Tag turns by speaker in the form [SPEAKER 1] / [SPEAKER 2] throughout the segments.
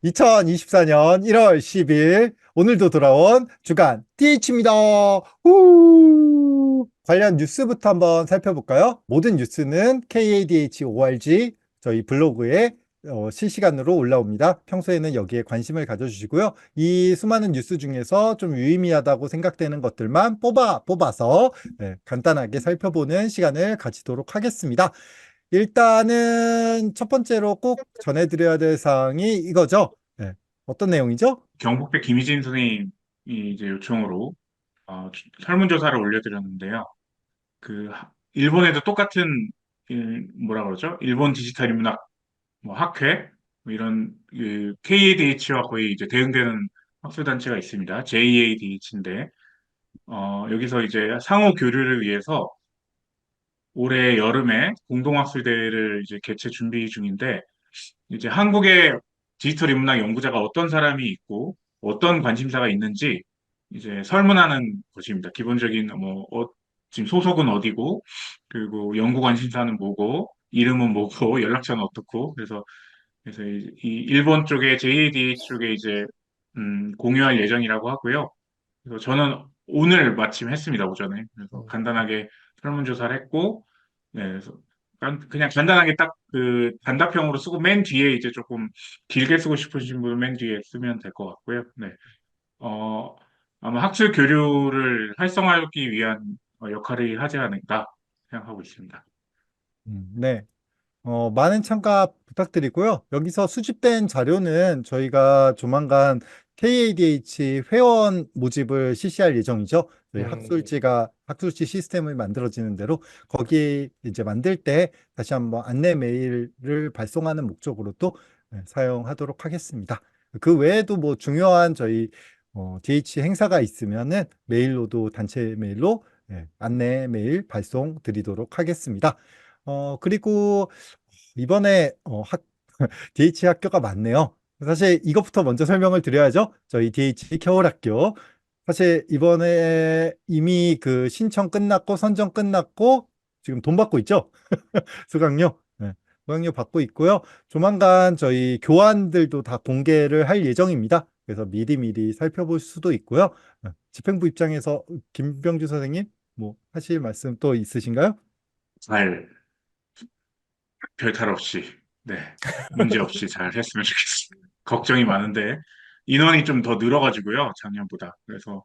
[SPEAKER 1] 2024년 1월 10일 오늘도 돌아온 주간 TH입니다. 후! 관련 뉴스부터 한번 살펴볼까요? 모든 뉴스는 KADH.org 저희 블로그에 실시간으로 올라옵니다. 평소에는 여기에 관심을 가져주시고요. 이 수많은 뉴스 중에서 좀 유의미하다고 생각되는 것들만 뽑아서 간단하게 살펴보는 시간을 가지도록 하겠습니다. 일단은 첫 번째로 꼭 전해드려야 될 사항이 이거죠. 네. 어떤 내용이죠?
[SPEAKER 2] 경북대 김희진 선생님이 이제 요청으로 설문조사를 올려드렸는데요. 일본에도 똑같은 뭐라 그러죠? 일본 디지털 인문학 뭐 학회 뭐 이런 KADH와 거의 이제 대응되는 학술단체가 있습니다. JADH인데 여기서 이제 상호 교류를 위해서 올해 여름에 공동학술대회를 이제 개최 준비 중인데 이제 한국의 디지털 인문학 연구자가 어떤 사람이 있고 어떤 관심사가 있는지 이제 설문하는 것입니다. 기본적인 지금 소속은 어디고 그리고 연구 관심사는 뭐고 이름은 뭐고 연락처는 어떻고 그래서 이 일본 쪽에 JADH 쪽에 이제 공유할 예정이라고 하고요. 그래서 저는 오늘 마침 했습니다, 오전에. 그래서 간단하게 설문조사를 했고, 네, 그래서 그냥 간단하게 딱 그 단답형으로 쓰고 맨 뒤에 이제 조금 길게 쓰고 싶으신 분은 맨 뒤에 쓰면 될 것 같고요. 네. 어, 아마 학술 교류를 활성화하기 위한 역할을 하지 않을까 생각하고 있습니다.
[SPEAKER 1] 네. 많은 참가 부탁드리고요. 여기서 수집된 자료는 저희가 조만간 KADH 회원 모집을 실시할 예정이죠. 저희
[SPEAKER 3] 음,
[SPEAKER 1] 학술지 시스템을 만들어지는 대로 거기 이제 만들 때 다시 한번 안내 메일을 발송하는 목적으로 또 사용하도록 하겠습니다. 그 외에도 뭐 중요한 저희 DH 행사가 있으면은 메일로도 단체 메일로 안내 메일 발송 드리도록 하겠습니다. 그리고 이번에 DH 학교가 많네요. 사실 이것부터 먼저 설명을 드려야죠. 저희 DH 겨울학교. 사실 이번에 이미 그 신청 끝났고 선정 끝났고 지금 돈 받고 있죠. 수강료. 네, 수강료 받고 있고요. 조만간 저희 교환들도 다 공개를 할 예정입니다. 그래서 미리미리 살펴볼 수도 있고요. 집행부 입장에서 김병주 선생님 뭐 하실 말씀 또 있으신가요?
[SPEAKER 2] 잘, 별탈 없이, 네, 문제 없이 잘 했으면 좋겠습니다. 걱정이 많은데, 인원이 좀 더 늘어가지고요, 작년보다. 그래서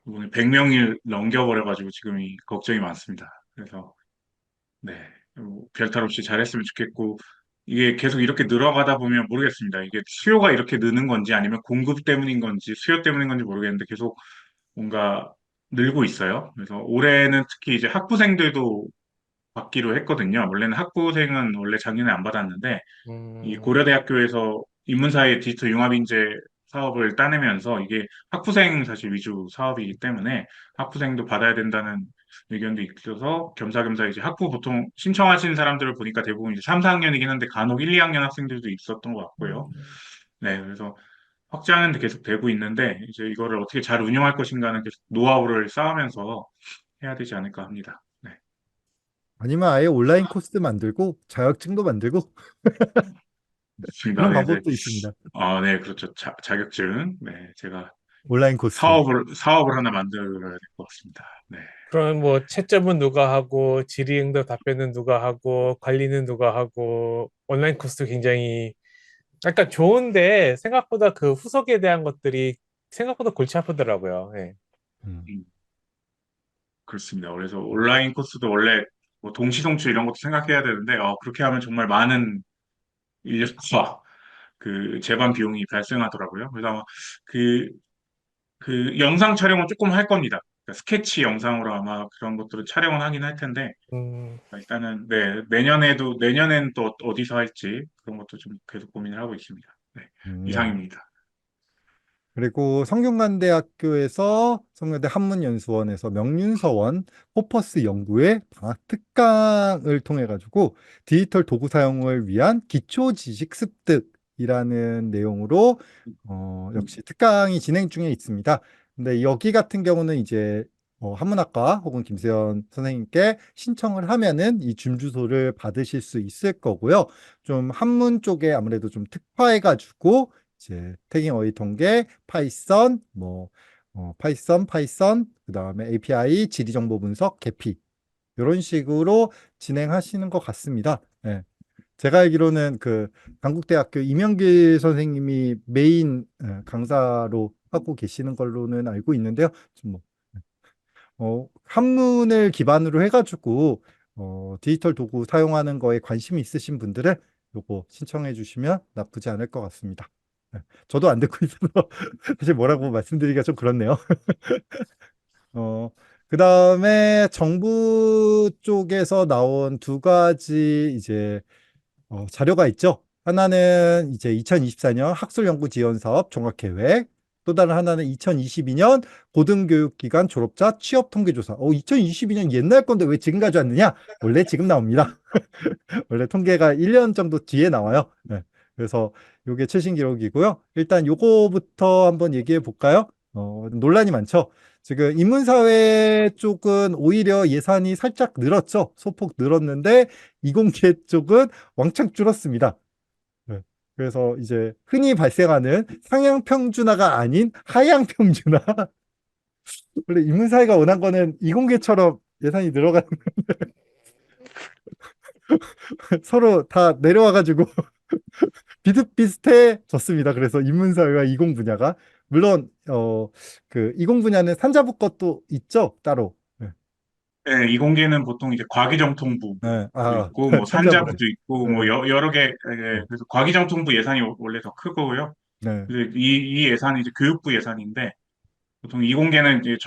[SPEAKER 2] 이번에 100명을 넘겨버려가지고 지금이 걱정이 많습니다. 그래서 네, 별탈 없이 잘했으면 좋겠고 이게 계속 이렇게 늘어가다 보면 모르겠습니다. 이게 수요가 이렇게 느는 건지 아니면 공급 때문인 건지 수요 때문인 건지 모르겠는데 계속 뭔가 늘고 있어요. 그래서 올해는 특히 이제 학부생들도 받기로 했거든요. 원래는 학부생은 원래 작년에 안 받았는데 이
[SPEAKER 3] 음,
[SPEAKER 2] 고려대학교에서 인문사회 디지털 융합인재 사업을 따내면서 이게 학부생 사실 위주 사업이기 때문에 학부생도 받아야 된다는 의견도 있어서 겸사겸사 이제 학부 보통 신청하신 사람들을 보니까 대부분 이제 3, 4학년이긴 한데 간혹 1, 2학년 학생들도 있었던 것 같고요. 네, 그래서 확장은 계속 되고 있는데 이제 이거를 어떻게 잘 운영할 것인가는 계속 노하우를 쌓으면서 해야 되지 않을까 합니다. 네.
[SPEAKER 1] 아니면 아예 온라인 코스 만들고 자격증도 만들고
[SPEAKER 2] 좋습니다.
[SPEAKER 1] 그런
[SPEAKER 2] 네, 네.
[SPEAKER 1] 방법도 있습니다.
[SPEAKER 2] 네, 그렇죠. 자격증. 네, 제가
[SPEAKER 1] 온라인 코스.
[SPEAKER 2] 사업을 하나 만들어야 될 것 같습니다. 네.
[SPEAKER 3] 그럼 뭐 채점은 누가 하고 질의응답 답변은 누가 하고 관리는 누가 하고 온라인 코스도 굉장히 약간 좋은데 생각보다 그 후속에 대한 것들이 생각보다 골치 아프더라고요. 예.
[SPEAKER 1] 음,
[SPEAKER 2] 음, 그렇습니다. 그래서 온라인 코스도 원래 뭐 동시송출 이런 것도 생각해야 되는데, 그렇게 하면 정말 많은 인력과 그 재반 비용이 발생하더라고요. 그래서 아마 그, 그 영상 촬영은 조금 할 겁니다. 그러니까 스케치 영상으로 아마 그런 것들을 촬영은 하긴 할 텐데,
[SPEAKER 3] 음,
[SPEAKER 2] 일단은, 네, 내년엔 또 어디서 할지 그런 것도 좀 계속 고민을 하고 있습니다. 네,
[SPEAKER 1] 네.
[SPEAKER 2] 이상입니다.
[SPEAKER 1] 그리고 성균관대학교에서 성균관대 한문연수원에서 명륜서원 호퍼스 연구의 방학 특강을 통해 가지고 디지털 도구 사용을 위한 기초 지식 습득이라는 내용으로 역시 특강이 진행 중에 있습니다. 근데 여기 같은 경우는 이제 한문학과 혹은 김세연 선생님께 신청을 하면은 이 준주소를 받으실 수 있을 거고요. 좀 한문 쪽에 아무래도 좀 특화해 가지고 이제 태깅 어휘 통계, 파이썬, 뭐 파이썬, 그다음에 API, 지리 정보 분석, 계피 이런 식으로 진행하시는 것 같습니다. 예. 제가 알기로는 그 강국대학교 이명길 선생님이 메인 강사로 하고 계시는 걸로는 알고 있는데요. 좀 한문을 기반으로 해가지고 디지털 도구 사용하는 거에 관심이 있으신 분들은 요거 신청해 주시면 나쁘지 않을 것 같습니다. 네, 저도 안 듣고 있어서 사실 뭐라고 말씀드리기가 좀 그렇네요. 어, 그 다음에 정부 쪽에서 나온 두 가지 이제 자료가 있죠. 하나는 이제 2024년 학술연구지원사업 종합계획, 또 다른 하나는 2022년 고등교육기관 졸업자 취업통계조사. 2022년 옛날 건데 왜 지금 가져왔느냐? 원래 지금 나옵니다. 원래 통계가 1년 정도 뒤에 나와요. 네. 그래서 이게 최신 기록이고요. 일단 요거부터 한번 얘기해 볼까요? 논란이 많죠. 지금 인문사회 쪽은 오히려 예산이 살짝 늘었죠. 소폭 늘었는데 이공계 쪽은 왕창 줄었습니다. 네. 그래서 이제 흔히 발생하는 상향 평준화가 아닌 하향 평준화. 원래 인문사회가 원한 거는 이공계처럼 예산이 늘어가는 서로 다 내려와가지고 비슷비슷해졌습니다. 그래서 인문사회와 이공 분야가 물론 그 이공 분야는 산자부 것도 있죠 따로. 네.
[SPEAKER 2] 네, 이공계는 보통 이제 과기정통부도
[SPEAKER 1] 네.
[SPEAKER 2] 있고, 뭐
[SPEAKER 1] 산자부네.
[SPEAKER 2] 산자부도 있고, 뭐
[SPEAKER 1] 네.
[SPEAKER 2] 여러 개,
[SPEAKER 1] 네.
[SPEAKER 2] 그래서 과기정통부 예산이 원래 더 크고요.
[SPEAKER 1] 네.
[SPEAKER 2] 그래서 이 예산이 이제 교육부 예산인데, 보통 이공계는 이제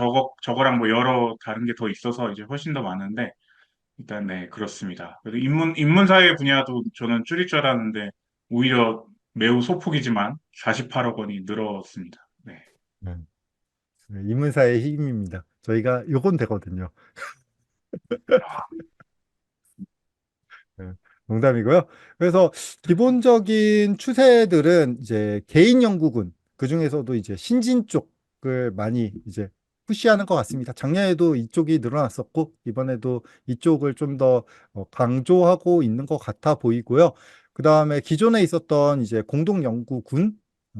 [SPEAKER 2] 저거랑 뭐 여러 다른 게 더 있어서 이제 훨씬 더 많은데, 일단 네, 그렇습니다. 그래서 인문사회 분야도 저는 줄일 줄 알았는데, 오히려 매우 소폭이지만 48억 원이 늘었습니다. 네.
[SPEAKER 1] 네. 네, 인문사회의 힘입니다. 저희가 요건 되거든요. 네, 농담이고요. 그래서 기본적인 추세들은 이제 개인 연구군, 그중에서도 이제 신진 쪽을 많이 이제 푸시하는 것 같습니다. 작년에도 이쪽이 늘어났었고, 이번에도 이쪽을 좀 더 강조하고 있는 것 같아 보이고요. 그 다음에 기존에 있었던 이제 공동 연구군,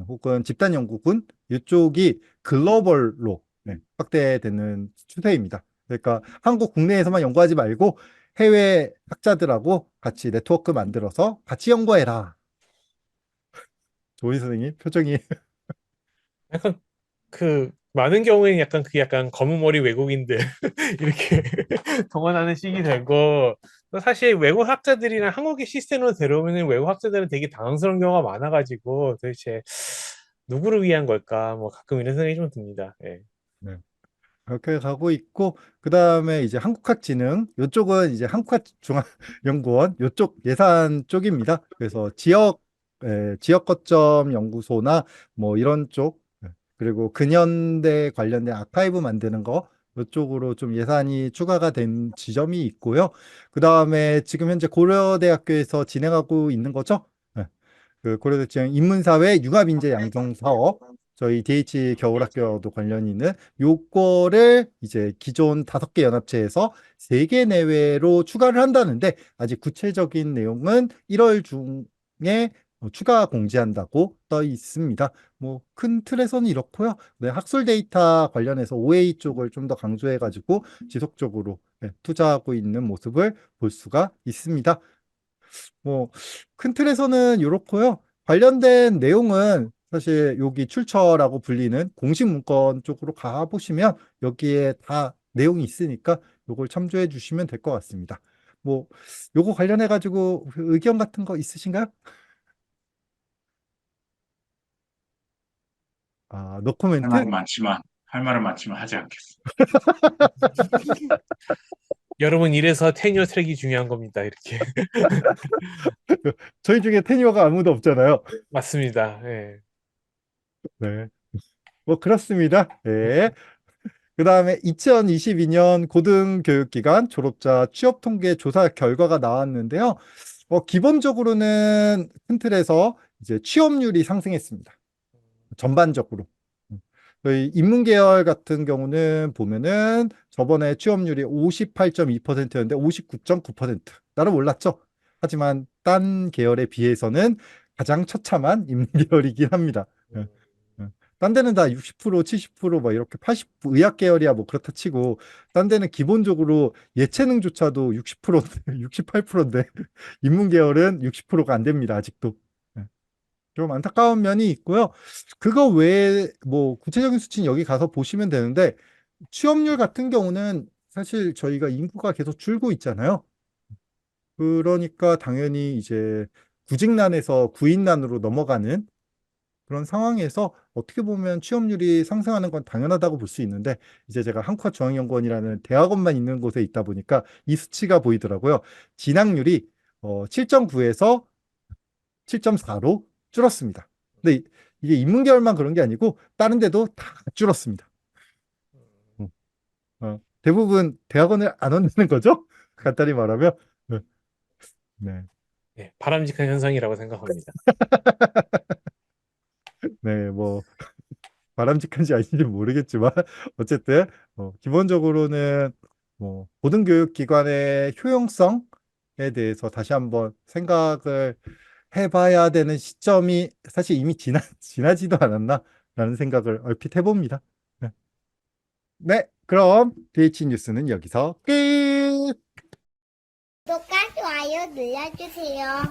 [SPEAKER 1] 혹은 집단 연구군, 이쪽이 글로벌로 확대되는 추세입니다. 그러니까 한국 국내에서만 연구하지 말고 해외 학자들하고 같이 네트워크 만들어서 같이 연구해라. 조인 선생님 표정이
[SPEAKER 3] 약간 그 많은 경우에는 약간 그 약간 검은 머리 외국인들 이렇게 동원하는 식이 되고 또 사실 외국 학자들이랑 한국의 시스템으로 데려오면 외국 학자들은 되게 당황스러운 경우가 많아가지고 도대체 누구를 위한 걸까 뭐 가끔 이런 생각이 좀 듭니다. 예.
[SPEAKER 1] 네, 그렇게 가고 있고 그 다음에 이제 한국학진흥 이쪽은 이제 한국학중앙연구원 이쪽 예산 쪽입니다. 그래서 지역 거점 연구소나 뭐 이런 쪽 그리고 근현대 관련된 아카이브 만드는 거 이쪽으로 좀 예산이 추가가 된 지점이 있고요. 그 다음에 지금 현재 고려대학교에서 진행하고 있는 거죠. 네. 그 고려대 지금 인문사회 융합인재 양성 사업 저희 DH 겨울학교도 관련 있는 요거를 이제 기존 5개 연합체에서 3개 내외로 추가를 한다는데 아직 구체적인 내용은 1월 중에 추가 공지한다고 떠 있습니다. 뭐 큰 틀에서는 이렇고요. 네, 학술 데이터 관련해서 OA 쪽을 좀 더 강조해가지고 지속적으로 투자하고 있는 모습을 볼 수가 있습니다. 뭐 큰 틀에서는 이렇고요. 관련된 내용은 사실 여기 출처라고 불리는 공식 문건 쪽으로 가보시면 여기에 다 내용이 있으니까 요걸 참조해 주시면 될 것 같습니다. 뭐 요거 관련해 가지고 의견 같은 거 있으신가요?
[SPEAKER 2] 할
[SPEAKER 1] 노코멘트?
[SPEAKER 2] 말은 많지만, 할 말은 많지만 하지 않겠습니다.
[SPEAKER 3] 여러분 이래서 테뉴어 트랙이 중요한 겁니다. 이렇게
[SPEAKER 1] 저희 중에 테니어가 아무도 없잖아요.
[SPEAKER 3] 맞습니다. 예.
[SPEAKER 1] 네. 뭐 그렇습니다. 네. 그 다음에 2022년 고등교육기관 졸업자 취업 통계 조사 결과가 나왔는데요. 기본적으로는 큰 틀에서 이제 취업률이 상승했습니다. 전반적으로. 음. 저희 인문계열 같은 경우는 보면은 저번에 취업률이 58.2%였는데 59.9%. 나름 올랐죠. 하지만 딴 계열에 비해서는 가장 처참한 인문계열이긴 합니다. 예, 예. 딴 데는 다 60%, 70%막 이렇게 80, 의학 계열이야 뭐 그렇다 치고, 딴 데는 기본적으로 예체능조차도 60%인데, 68%인데, 인문 계열은 60%가 안 됩니다, 아직도. 예. 좀 안타까운 면이 있고요. 그거 외에 뭐 구체적인 수치는 여기 가서 보시면 되는데, 취업률 같은 경우는 사실 저희가 인구가 계속 줄고 있잖아요. 그러니까 당연히 이제 구직난에서 구인난으로 넘어가는 그런 상황에서 어떻게 보면 취업률이 상승하는 건 당연하다고 볼 수 있는데, 이제 제가 한국어중앙연구원이라는 대학원만 있는 곳에 있다 보니까 이 수치가 보이더라고요. 진학률이 7.9에서 7.4로 줄었습니다. 근데 이게 인문계열만 그런 게 아니고 다른 데도 다 줄었습니다. 어, 대부분 대학원을 안 온다는 거죠? 간단히 말하면. 네. 네.
[SPEAKER 3] 예, 바람직한 현상이라고 생각합니다.
[SPEAKER 1] 네, 뭐 바람직한지 아닌지 모르겠지만 어쨌든 기본적으로는 뭐 고등교육기관의 효용성에 대해서 다시 한번 생각을 해봐야 되는 시점이 사실 이미 지나지도 않았나라는 생각을 얼핏 해봅니다. 네, 네, 그럼 DH 뉴스는 여기서 끝!
[SPEAKER 4] 구독과 좋아요 눌러주세요.